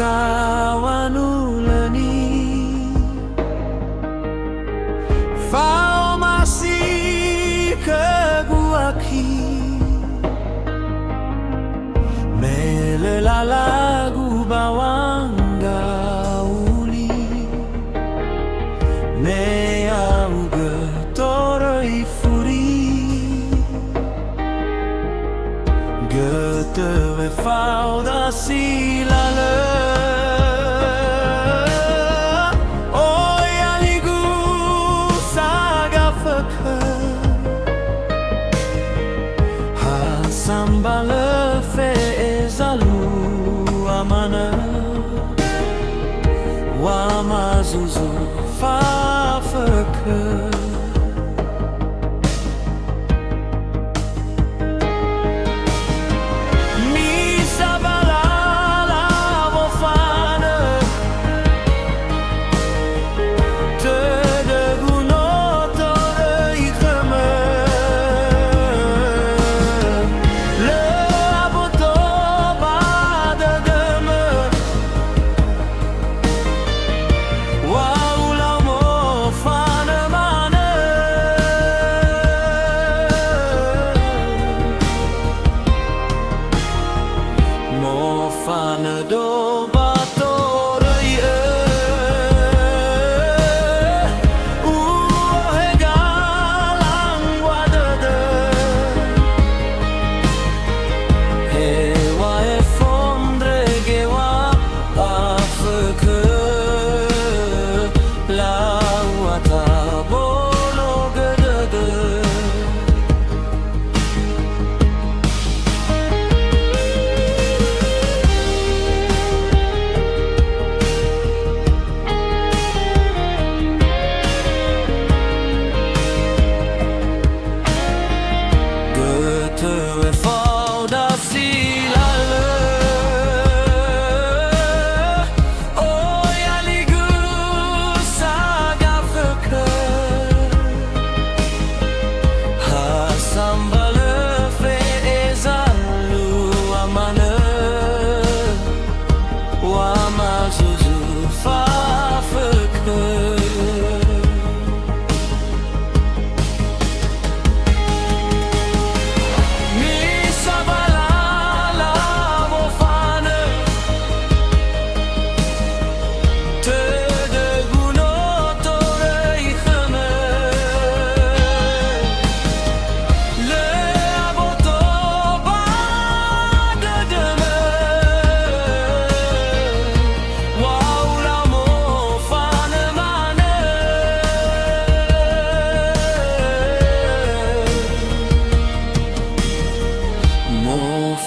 sawanulani Faumasi keguaki Melelalagu bawanga uli Meauge toroi furi Goethe we fauda silale Oyaligu sagafaka Hasambale fe ezalu amana Wamazuzu fafaka Fanado batorei hegalang wadade Hewa e fondre gewa afke la wata bolo gedade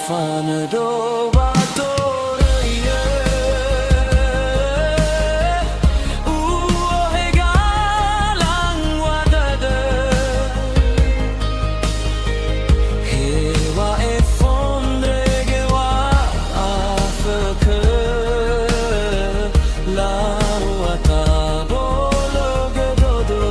Fanado batorei hegalang wadade Hewa e fondre gewa afke la wata bolo gedodo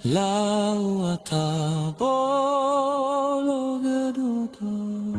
La wata bolo gedodo